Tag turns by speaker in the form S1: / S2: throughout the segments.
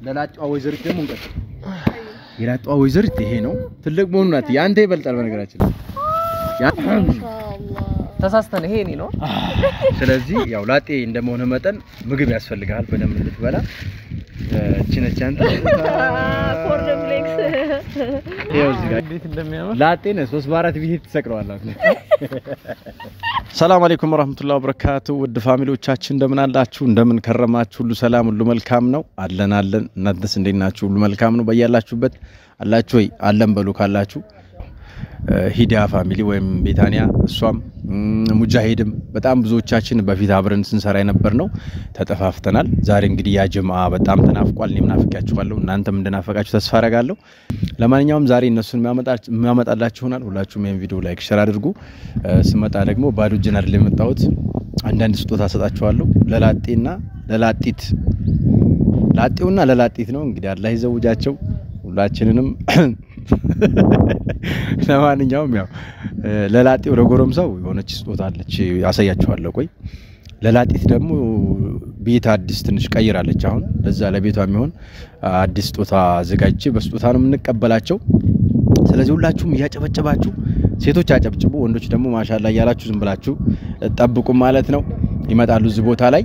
S1: ለላጣው ወይዘሪት ደግሞ እንቀጥ የላጣው ወይዘሪት ይሄ ነው ትልቅ መሆኑ ናት ያንተ ይበልጣል በነገራችን
S2: ተሳስተን ይሄ ነው
S1: ስለዚህ ያው ላጤ እንደመሆነ መጠን ምግብ ያስፈልጋል በደንብ እንድትበላ ቺነቻንታ
S3: ፎርደምሌክስ
S1: ያው እዚህ ጋር እንዴት እንደሚያምር ላጤ ነው 3 በ4 ቢት ተሰቅለዋላት ነው ሰላም አለይኩም ወራህመቱላሂ ወበረካቱ ውድ ፋሚሊዎቻችን እንደምን አላችሁ እንደምን ከረማችሁ ሁሉ ሰላም ሁሉ መልካም ነው አለን እናንተስ እንዴት ናችሁ ሁሉ መልካም ነው በያላችሁበት አላችሁ ወይ አለን በሉ ካላችሁ ሂዲያ ፋሚሊ ወይም ቤታኒያ እሷም ሙጃሂድም በጣም ብዙዎቻችን በፊት አብረን ስንሰራ የነበር ነው ተጠፋፍተናል ዛሬ እንግዲህ ያ ጀማዓ በጣም ተናፍቋል እኔም ናፍቃችኋለሁ እናንተም እንደናፈቃችሁ ተስፋ አደርጋለሁ ለማንኛውም ዛሬ እነሱን የሚያመጣላችሁናል ሁላችሁም ይሄን ቪዲዮ ላይክ ሼር አድርጉ ስመጣ ደግሞ ባዶ እጄን አይደለም የመጣሁት አንዳንድ ስጦታ ሰጣችኋለሁ ለላጤና ለላጢት ላጤውና ለላጢት ነው እንግዲህ አላህ ይዘውጃቸው ሁላችንንም ለማንኛውም ያው ለላጤው ለጎረምሳው የሆነች ስጦታ አለች ያሳያችኋለሁ ቆይ ለላጢት ደግሞ ቤት አዲስ ትንሽ ቀይራለች አሁን ለዛ ለቤቷ የሚሆን አዲስ ስጦታ አዘጋጅቼ በስጦታ ነው የምንቀበላቸው ስለዚህ ሁላችሁም ያጨበጨባችሁ ሴቶች አጨብጭቡ ወንዶች ደግሞ ማሻአላ ያላችሁ ዝም ብላችሁ ጠብቁ ማለት ነው ይመጣሉ እዚህ ቦታ ላይ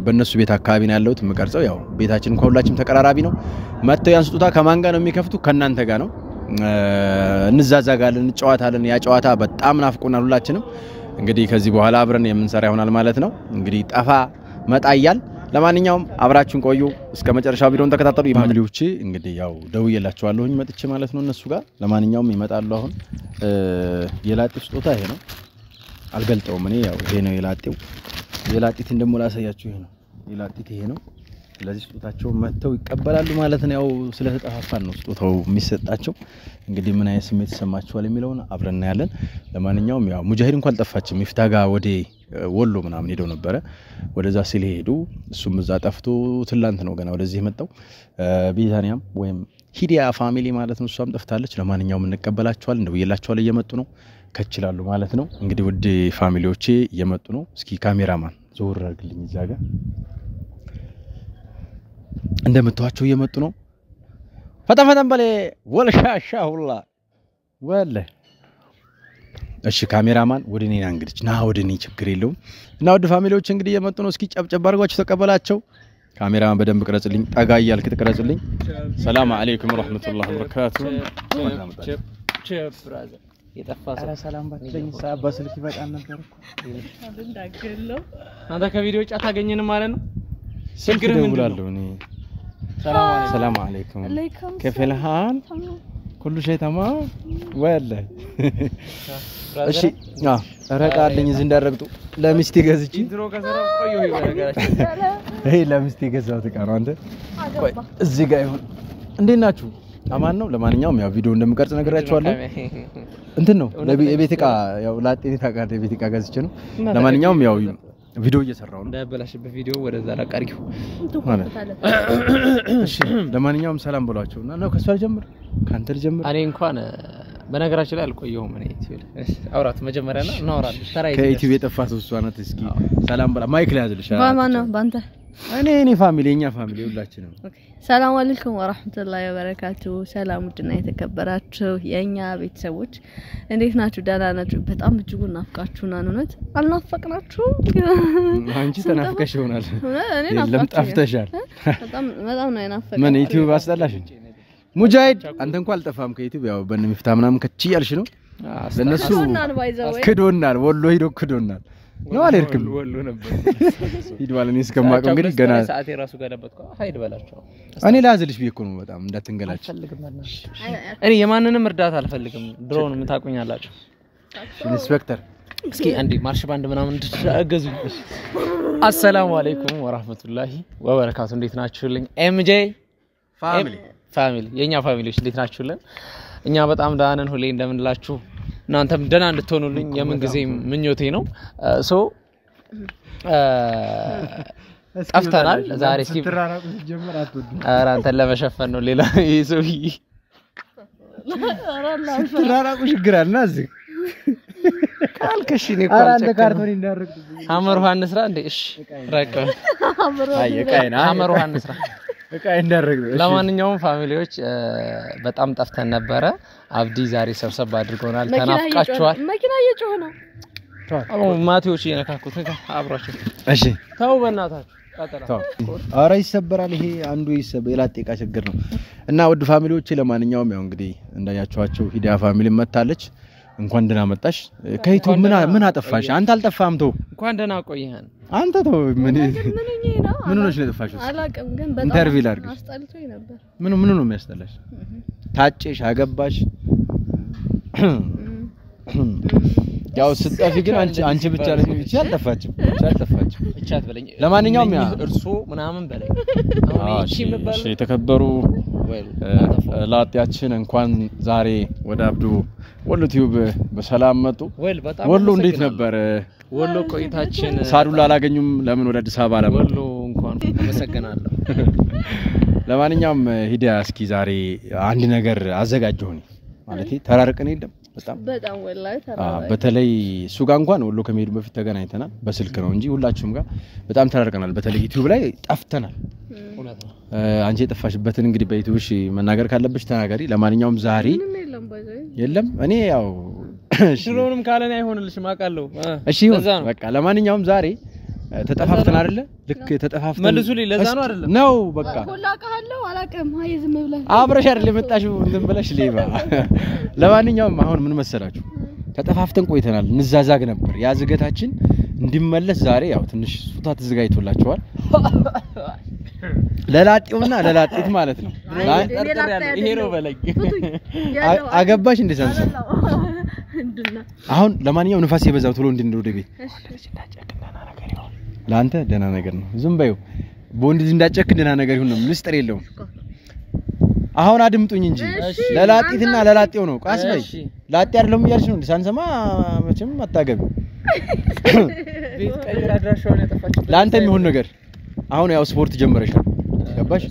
S1: በእነሱ ቤት አካባቢ ነው ያለውት የምቀርጸው ያው ቤታችን እንኳን ሁላችንም ተቀራራቢ ነው መጥተው ያን ስጦታ ከማን ጋር ነው የሚከፍቱ ከናንተ ጋር ነው እንዛዛጋለን እንጫዋታለን ያ ጨዋታ በጣም ናፍቆናል ሁላችንም እንግዲህ ከዚህ በኋላ አብረን የምንሰራ ይሆናል ማለት ነው እንግዲህ ጠፋ መጣያል ለማንኛውም አብራችሁን ቆዩ እስከ መጨረሻው ቪዲዮን ተከታተሉ ፋሚሊዎቼ እንግዲህ ያው ደውዬላችኋለሁኝ መጥቼ ማለት ነው እነሱ ጋር ለማንኛውም ይመጣሉ አሁን የላጤው ስጦታ ይሄ ነው አልገልጠውም እኔ ያው ይሄ ነው የላጢትን ደግሞ ላሳያችሁ ይሄ ነው የላጢት ይሄ ነው ስለዚህ ስጦታቸው መተው ይቀበላሉ ማለት ነው ያው ስለተጠፋፋን ነው ስጦታው የሚሰጣቸው እንግዲህ ምን አይነት ስሜት ተሰማችኋል የሚለውን አብረን ያለን ለማንኛውም ያው ሙጃሂድ እንኳን አልጠፋችም ይፍታጋ ወደ ወሎ ምናምን ሄደው ነበር ወደዛ ሲሄዱ እሱም እዛ ጠፍቶ ትላንት ነው ገና ወደዚህ የመጣው ቤታኒያም ወይም ሂዲያ ፋሚሊ ማለት ነው እሷም ጠፍታለች ለማንኛውም እንቀበላቸዋል እንደውየላቸዋል እየመጡ ነው ከችላሉ ማለት ነው እንግዲህ ውድ ፋሚሊዎቼ እየመጡ ነው እስኪ ካሜራማን ዞር አድርግልኝ እዛ ጋር እንደምትዋቸው እየመጡ ነው ፈጣን በለ ወልሻሻ ሁላ ወለ እሺ ካሜራማን ወደኔ ና እንግዲህ ና ወደኔ ችግር የለውም እና ውድ ፋሚሊዎች እንግዲህ እየመጡ ነው እስኪ ጨብጨብ አድርጓቸው ተቀበላቸው ካሜራማን በደንብ ቅረጽልኝ ጠጋ ይያልክ ተቀረጽልኝ ሰላም አለይኩም ወራህመቱላሂ ወበረካቱ
S2: ቼፕ ብራዘር የጠፋ ሰላም ባትለኝ ሰዓት በስልክ ይበቃል ነበር እኮ
S3: እንዳገለው
S2: አንተ ከቪዲዮ ጫት አገኘን ማለት ነው
S1: ስልክ ደውላለሁ እኔ ሰላም አለይኩም كيف الحال كل شيء تمام والله እሺ ረቃልኝ እዚህ እንዳረግጡ ለሚስቴ ገዝቺ
S2: ድሮ ከሰራው ቆዩ ይበረጋችሁ
S1: ይሄ ለሚስቴ ገዛው ተቃራ አንተ ቆይ እዚህ ጋር ይሁን እንዴት ናችሁ አማን ነው ለማንኛውም ያው ቪዲዮ እንደምቀርጽ ነገራችኋለሁ እንትን ነው ለቤት ዕቃ ያው ላጤኔ ታቃደ ቤት ዕቃ ገዝቼ ነው ለማንኛውም ያው ቪዲዮ እየሰራው ነው
S2: እንዳበላሽበት ቪዲዮ ወደዛ ላቀርቂው
S1: እሺ ለማንኛውም ሰላም ብሏቸውና ነው ከሷ ጀምር ካንተ ጀምር
S2: እኔ እንኳን በነገራችን ላይ አልቆየሁም እኔ ዩቲዩብ አውራት መጀመሪያና እናወራለን ተራይ
S1: ከዩቲዩብ የጠፋት እሷ ናት እስኪ ሰላም ብላ ማይክ ላይ ያዝልሽ
S3: ማማ ነው ባንተ
S1: እኔ ፋሚሊኛ ፋሚሊ ሁላችንም
S3: ኦኬ ሰላም አለይኩም ወራህመቱላሂ ወበረካቱ ሰላም ውድና የተከበራችሁ የኛ ቤተሰቦች እንዴት ናችሁ ደህና ናችሁ በጣም እጅጉ ናፍቃችሁናል እውነት አልናፈቅናችሁ
S1: አንቺ ተናፍቀሽ ይሆናል
S3: እኔ
S1: ለምጣፍተሻል
S3: በጣም ነው የናፈቀኝ
S1: ምን ዩቲዩብ አስጠላሽ ሙጃሂድ አንተ እንኳን አልጠፋም ከዩቲዩብ ያው በነሚፍታ ምናምን ከቺያልሽ ነው ለነሱ ክዶናል ወሎ ሄዶ ክዶናል ነው አልርክም
S2: ወሎ ነበር
S1: ሂድዋል እኔ እስከማቀው እንግዲህ ገና
S2: ሰዓት የራሱ ጋር ደበጥኩ ሀይድ በላቸው
S1: እኔ ላዝልሽ ቢየኩ ነው በጣም እንዳትንገላች
S2: እኔ የማንንም እርዳታ አልፈልግም ድሮውን ምታቁኛላችሁ
S1: ኢንስፔክተር
S2: እስኪ አንዴ ማርሽ ባንድ ምናምን እንድታገዙ አሰላሙ አለይኩም ወራህመቱላሂ ወበረካቱ እንዴት ናችሁልኝ ኤምጄ ፋሚሊ የኛ ፋሚሊዎች እንዴት ናችሁልን እኛ በጣም ደህና ነን ሁሌ እንደምንላችሁ እናንተም ደህና እንድትሆኑልኝ የምን ጊዜ ምኞቴ ነው ሶ ጠፍተናል ዛሬ እስኪ
S1: ተራራቁ ጀመር አትወዱ
S2: ኧረ አንተን ለመሸፈን ነው ሌላ ይዞይ
S1: ተራራቁ ችግር አለና እዚህ
S2: ካልከሽኔ እኮ
S1: አንተ ካርቶን እንዳረግጥ
S2: ሐመር ውሃ እንስራ እንዴ እሺ ረቀ
S1: አይ የቃይና
S2: ሐመር ውሃ እንስራ
S1: እቃ እንዳረግ ነው
S2: ለማንኛውም ፋሚሊዎች በጣም ጠፍተን ነበረ አብዲ ዛሬ ሰብሰብ አድርጎናል ተናፍቃችኋል
S3: መኪና እየጮኸ ነው
S2: ማቴዎስ እየነካኩት አብራችሁ
S1: እሺ
S2: ተው በእናታችሁ
S1: ኧረ ይሰበራል ይሄ አንዱ የላጤ እቃ ችግር ነው እና ውድ ፋሚሊዎቼ ለማንኛውም ያው እንግዲህ እንዳያችኋቸው ሂዲያ ፋሚሊ መጣለች እንኳን ደህና መጣሽ ከይቱ ምን አጠፋሽ አንተ አልጠፋም ተው
S2: እንኳን ደህና ቆየህን
S1: አንተ ተው ምን ሆነሽ ነው የጠፋሽው
S3: አላውቅም ግን በጣም
S1: ኢንተርቪው ላድርግሽ
S3: አስጠልቶኝ ነበር
S1: ምን ነው የሚያስጠላሽ ታጨሽ አገባሽ ያው ስትጠፊ ግን አንቺ ብቻ ነሽ ብቻ አልጠፋችም
S2: ብቻ አትበለኝ
S1: ለማንኛውም ያ
S2: እርሶ ምናምን በላይ አሁን እቺ መባል
S1: እሺ ተከበሩ ላጤያችን እንኳን ዛሬ ወደ አብዱ ወሎ ቲዩብ በሰላም መጡ ወሎ እንዴት ነበር
S2: ወሎ ቆይታችን
S1: ሳዱላ አላገኙም ለምን ወደ አዲስ አበባ ለምን
S2: ወሎ እንኳን አመሰግናለሁ
S1: ለማንኛውም ሂዲያ እስኪ ዛሬ አንድ ነገር አዘጋጀሁኝ ማለት ተራርቀን የለም
S3: በጣም ወላሂ ተራራቀ
S1: በተለይ እሱ ጋር እንኳን ወሎ ከመሄዱ በፊት ተገናኝተናል በስልክ ነው እንጂ ሁላችሁም ጋር በጣም ተራርቀናል በተለይ ዩቲዩብ ላይ ጠፍተናል
S2: እውነት ነው
S1: አንቺ የጠፋሽበትን እንግዲህ በዩቲዩብሽ መናገር ካለብሽ ተናገሪ ለማንኛውም ዛሬ የለም እኔ ያው
S2: ሽሮንም ካለኔ አይሆንልሽም አቃለው
S1: እሺ በቃ ለማንኛውም ዛሬ ተጠፋፍተን አይደለ ልክ ተጠፋፍተን
S2: መልሱልኝ ለዛ ነው አይደለ
S1: ነው በቃ
S3: ሁላቃለው አላቀም አይ ዝም ብለህ
S1: አብረሽ አይደል የመጣሽው እንትን ብለሽ ሌባ ለማንኛውም አሁን ምን መሰላችሁ ተጠፋፍተን ቆይተናል እንዛዛግ ነበር ያ ዝገታችን እንዲመለስ ዛሬ ያው ትንሽ ሱታ ተዘጋጅቶላችኋል ለላጤውና ለላጤት ማለት ነው
S2: ይሄ ነው በለኝ
S1: አገባሽ እንደ ሳንሰ አሁን ለማንኛውም ንፋስ የበዛው ቶሎ እንድንወደ ወደ ቤት ላንተ ደና ነገር ነው ዝም በይው ቦንድ እንዳጨክ ደና ነገር ይሁን ነው ምስጥር የለውም አሁን አድምጡኝ እንጂ ለላጤትና ለላጤው ነው ቃስ በይ ላጤ አይደለም እያልሽ ነው ሳንሰማ መቼም አታገቢ
S2: ቤት ቀይራ አድራሻውን ያጠፋችሁ
S1: ላንተ የሚሆን ነገር አሁን ያው ስፖርት ጀመረሻል ገባሽ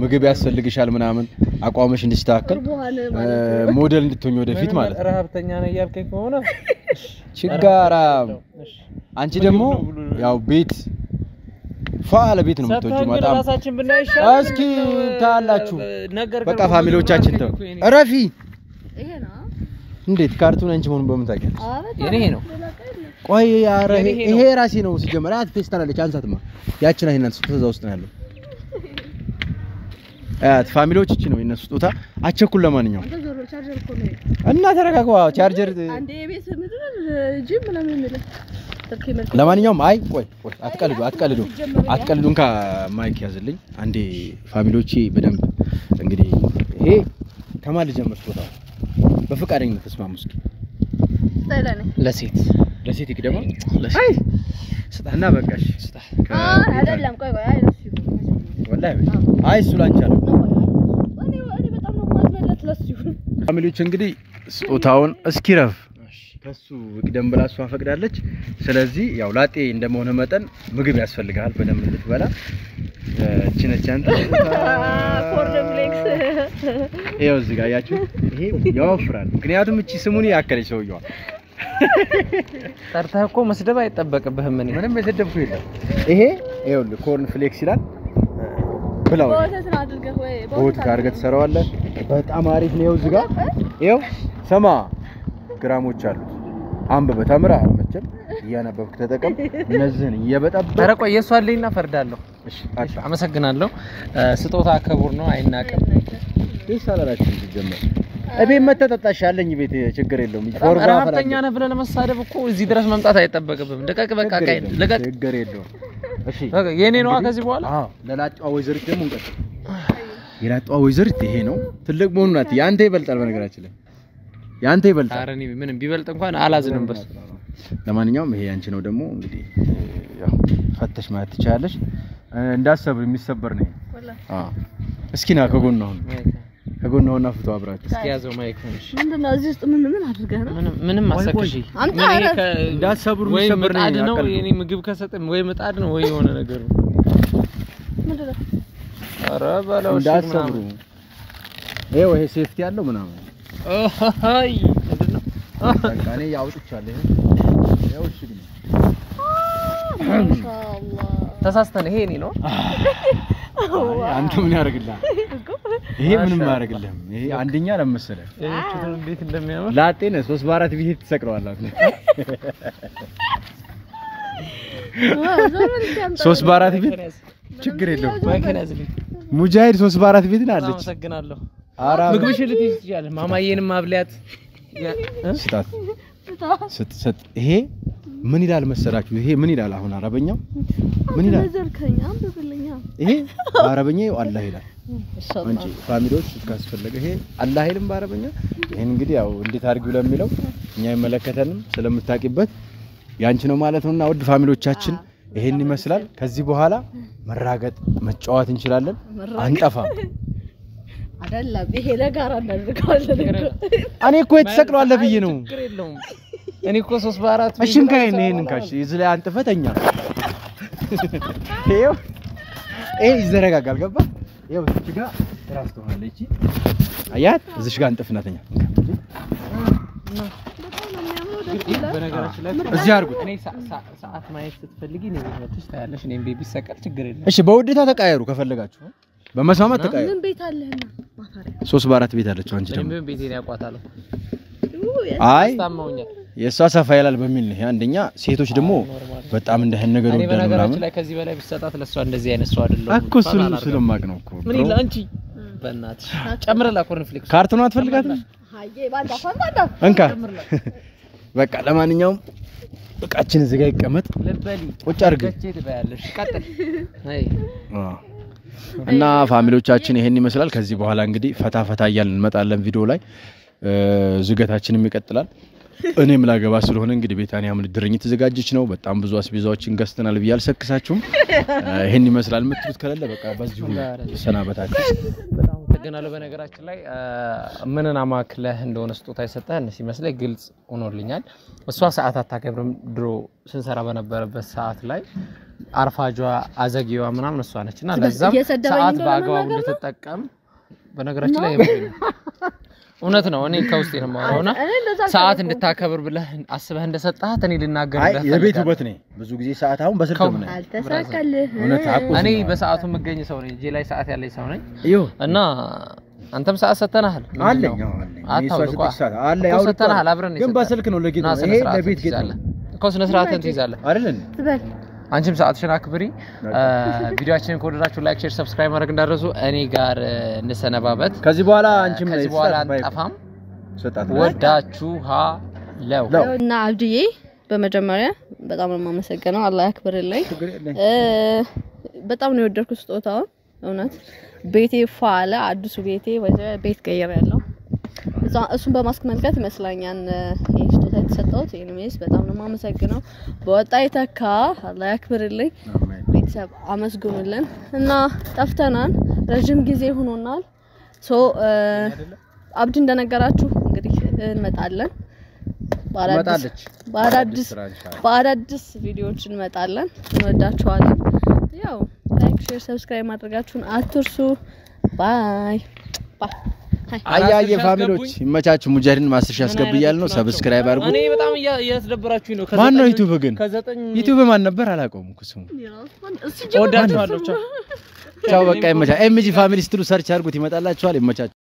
S1: ምግብ ያስፈልግሻል ምናምን አቋምሽ እንዲስተካከል ሞዴል እንድትሆኚ ወደፊት ማለት
S2: ረሃብተኛ ነው ያልከኝ ከሆነ
S1: ችጋራ አንቺ ደግሞ ያው ቤት ፋለ ቤት ነው የምትወጪው ማጣም
S2: ራሳችን ብናይሻል
S1: እስኪ ታላችሁ በቃ ፋሚሊዎቻችን ተው ረፊ
S3: ይሄ ነው
S1: እንዴት ካርቱን አንቺ ሆነ በምን ታውቂያለሽ
S2: ይሄ ነው
S1: ቆይ ያረ ይሄ ራሴ ነው ሲጀመር አት ፌስታላለች አንሳትማ ያችን አይናት ስጦታ ውስጥ ነው ያለው ፋሚሊዎች እቺ ነው የነሱ ስጦታ አቸኩል ለማንኛውም እና ተረጋጋው ቻርጀር
S3: አንዴ ቤት ምድር ጂም ምናምን የሚል
S1: ለማንኛውም አይ ቆይ አትቀልዱን ማይክ ያዝልኝ አንዴ ፋሚሊዎቼ በደንብ እንግዲህ ይሄ ከማል ጀምር ስጦታው በፍቃደኝነት ተስማሙ እስኪ ለሴት ይቅደማ አይ ስጣና በቃሽ ስጣ
S3: አይደለም ቆይ አይ
S1: ወላሂ አይ እሱ ላንቺ አለ
S3: እኔ በጣም ነው ማዝመለት ለሱ
S1: ፋሚሊዎች እንግዲህ ስጦታውን እስኪረፍ ከሱ ይቅደም ብላ እሷ ፈቅዳለች ስለዚህ ያው ላጤ እንደመሆነ መጠን ምግብ ያስፈልጋል በደንብ እንድትበላ እቺነች አንተ
S3: ኮርንፍሌክስ
S1: ይኸው እዚህ ጋር ያያችሁ ይሄ ያወፍራል ምክንያቱም እቺ ስሙኒ ያከለች ሰውየዋ
S2: ጠርተህ እኮ መስደብ አይጠበቅብህም ምንም
S1: የሰደብኩ የለም ይሄ ይኸውልህ ኮርንፍሌክስ ይላል ብላው ቦት ካርገ ተሰራዋለህ በጣም አሪፍ ነው እዚህ ጋር ይኸው ሰማ ግራሞች አሉት አንበበ ተምራህ መቼም ያነበብክ ተጠቀም እነዚህን እየበጠበጠ
S2: ኧረ ቆይ የሷ አለኝና ፈርዳለሁ እሺ አመሰግናለሁ ስጦታ ከቡር ነው አይናቀም
S1: ይሳላላችሁ ሲጀመር እቤት መተጣጣሽ አለኝ ቤት ችግር የለውም ፎርባ
S2: ረሃብተኛ ነህ ብለህ ለመሳደብ እኮ እዚህ ድረስ መምጣት አይጠበቅብም ደቀቅ በቃ ቃይ ለቀቅ
S1: ችግር የለውም እሺ
S2: የኔ ነው ከዚህ በኋላ
S1: አዎ ለላጫው ወይዘሪት ደግሞ እንቀጥ የላጫው ወይዘሪት ይሄ ነው ትልቅ መሆኑ ናት ያንተ ይበልጣል በነገራችን ላይ ያንተ ይበልጣል
S2: ኧረ እኔ ምንም ቢበልጥ እንኳን አላዝንም በስ
S1: ለማንኛውም ይሄ ያንቺ ነው ደግሞ እንግዲህ ያው ፈተሽ ማለት ትችላለሽ እንዳሰብ የሚሰበር ነው አዎ እስኪ ና ከጎን ነውና ፍቶ አብራችሁ
S2: እስኪ ያዘው ማይክ ነሽ
S3: ምንድነው እዚህ ውስጥ ምን አድርገህ ነው
S2: ምንም አሰክሺ
S1: እንዳሰብሩ የሚሰበር
S2: ነው የኔ ምግብ ከሰጠም ወይ ምጣድ ነው ወይ የሆነ ነገር ነው
S3: ምንድነው
S2: ኧረ በለው
S1: እንዳሰብሩ ይሄ ሴፍቲ ያለው ምናምን
S2: አይ ምንድነው
S1: ታቃኔ ያውጥቻለሁ ያው እሺ
S3: ማሻአላህ
S2: ተሳስተን ይሄ እኔ ነው
S1: አንተ ምን ያደርግልሃል? ይሄ ምንም ያደርግልህም። ይሄ አንደኛ ለምሳሌ
S2: እቺቱን እንዴት እንደሚያምር
S1: ላጤ ነህ 3 በ4 ቤት ትሰቅለዋለህ አንተ 3 በ4 ቤት ችግር የለውም
S2: ማይከን ያዝልኝ
S1: ሙጃሂድ 3 በ4 ቤት ናለች
S2: አመሰግናለሁ
S1: አራ
S2: ምግብሽን ልትይዝ ትችያለሽ ማማዬንም ማብሊያት
S1: ስጣት ስጥ ይሄ ምን ይላል መሰራችሁ ይሄ ምን ይላል አሁን አረበኛው ምን ይላል
S3: ዘርከኛ አንብብልኛ
S1: ይሄ በአረበኛው አላህ ይላል እንጂ ፋሚሊዎች ካስፈለገ ይሄ አላህ ይልም በአረበኛ ይሄን እንግዲህ ያው እንዴት አድርጊው ለሚለው እኛ አይመለከተንም ስለምታቂበት ያንቺ ነው ማለት ነውና ውድ ፋሚሊዎቻችን ይሄን ይመስላል ከዚህ በኋላ መራገጥ መጫወት እንችላለን አንጠፋም
S3: አይደለም ይሄ ለጋራ እናደርጋለን
S1: እኔ እኮ የተሰቅለው አለ ብዬ ነው
S2: ችግር የለውም እኔ እኮ 3 በ4
S1: እሽንካይን ይሄንን ካሽ እዚህ ላይ አንጥፈተኛ ይሄው ይሄ ይዘረጋጋል ገባ ይሄው እዚህ ጋር ራስ ተሆነለች አያት እዚህ ጋር አንጥፍናተኛ
S2: በነገራችን ላይ
S1: እዚህ አድርጉት
S2: እኔ ሰዓት ማየት ስትፈልጊ ነው ወጥተሽ ታያለሽ እኔም ቤቢ ሰቀል ችግር የለም
S1: እሺ በውዴታ ተቃየሩ ከፈለጋችሁ በመስማማት ተቃየሩ
S3: ምን ቤት አለህና ማፈሪያ
S1: 3 በ4 ቤት አለችው አንቺ ደግሞ
S2: ምን ቤቴን ያቋታለሁ
S1: አይ
S2: ታማውኛል
S1: የሷ ሰፋ ይላል በሚል ነው አንደኛ ሴቶች ደግሞ በጣም እንደህን ነገር
S2: እኔ
S1: ወደዳሉ
S2: በነገራችን ላይ ከዚህ በላይ ብትሰጣት ለሷ እንደዚህ አይነት ሰው አይደለም
S1: እኮ ስለማቅ ነው እኮ
S2: ምን ይላል አንቺ በእናትሽ ጨምረላ ኮርንፍሌክስ
S1: ካርቶን አትፈልጋትም
S3: አዬ ባንዳ
S1: እንካ በቃ ለማንኛውም እቃችን እዚህ ጋር ይቀመጥ
S2: ለበሊ
S1: ቁጭ አድርግ
S2: ገቼ ትበያለሽ ቀጥል አይ
S1: እና ፋሚሊዎቻችን ይሄን ይመስላል ከዚህ በኋላ እንግዲህ ፈታ ፈታ እያልን እንመጣለን ቪዲዮ ላይ ዝገታችንም ይቀጥላል እኔም ላገባ ስለሆነ እንግዲህ ቤታኒያም ልድርኝ ተዘጋጅች ነው በጣም ብዙ አስቤዛዎችን ገዝተናል ብያል ሰክሳችሁም ይሄን ይመስላል የምትሉት ከሌለ በቃ በዚሁ ሰናበታችሁ
S2: በጣም ተገናለ በነገራችን ላይ ምንና ማክለህ እንደሆነ ስጦታ ይሰጣል ሲመስለኝ ግልጽ ሆኖልኛል እሷ ሰዓት አታከብርም ድሮ ስንሰራ በነበረበት ሰዓት ላይ አርፋጇ አዘጊዋ ምናምን እሷ ነችና ለዛም ሰዓት በአግባቡ እንድትጠቀም በነገራችን ላይ እውነት ነው እኔ ከውስጤ ነው ማውራውና ሰዓት እንድታከብር ብለህ አስበህ እንደሰጣት እኔ ልናገርልህ
S1: አይ የቤት ውበት ነኝ ብዙ ጊዜ ሰዓት አሁን በስልክ ነው
S3: አልተሳካልህ
S1: እውነት አቁስ
S2: እኔ በሰዓቱ መገኘ ሰው ነኝ እጄ ላይ ሰዓት ያለኝ ሰው ነኝ
S1: ይው
S2: እና አንተም ሰዓት ሰተናል
S1: አለኝ
S2: አታውልቋ
S1: አለ ያው
S2: ሰተናል አብረን
S1: ግን በስልክ ነው ለጌጥ ነው ይሄ ለቤት ጌጥ ነው
S2: እኮ ስነ ስርዓትን ትይዛለህ
S1: አይደል
S2: አንቺም ሰዓትሽን አክብሪ ቪዲዮአችንን ከወደዳችሁ ላይክ ሼር ሰብስክራይብ ማድረግ እንዳትረሱ እኔ ጋር እንሰነባበት
S1: ከዚህ በኋላ አንቺም
S2: ከዚህ በኋላ አንጠፋም ወዳችኋለሁ
S3: እና አብዲዬ በመጀመሪያ በጣም ነው የማመሰግነው አላህ ያክብርልኝ በጣም ነው የወደድኩት ስጦታውን እውነት ቤቴ ፋለ አዲሱ ቤቴ ቤት ቀይሬያለሁ እሱን በማስመልከት ይመስላኛል ይሄ ስጦታ የተሰጠሁት ኤኒዌይስ በጣም ነው የማመሰግነው በወጣ ይተካ አላህ ያክብርልኝ ቤተሰብ አመስግኑልን እና ጠፍተናል ረጅም ጊዜ ሆኖናል አብዲ እንደነገራችሁ እንግዲህ እንመጣለን በአዳዲስ ቪዲዮዎች እንመጣለን እንወዳችኋለን ያው ላይክ ሼር ሰብስክራይብ ማድረጋችሁን አትርሱ ባይ
S1: አያየ ፋሚሊዎች ይመቻችሁ ሙጃሂድን ማስተር ያስገብያል ነው ሰብስክራይብ አድርጉ
S2: እኔ በጣም እያስደበራችሁኝ ነው
S1: ማን ነው ዩቲዩብ ግን ዩቲዩብ ማን ነበር አላውቀውም እኮ ስሙ
S2: ወዳችኋለሁ ቻው
S1: ቻው በቃ ይመቻችሁ ኤምጂ ፋሚሊ ስትሉ ሰርች አድርጉት ይመጣላችኋል ይመቻችሁ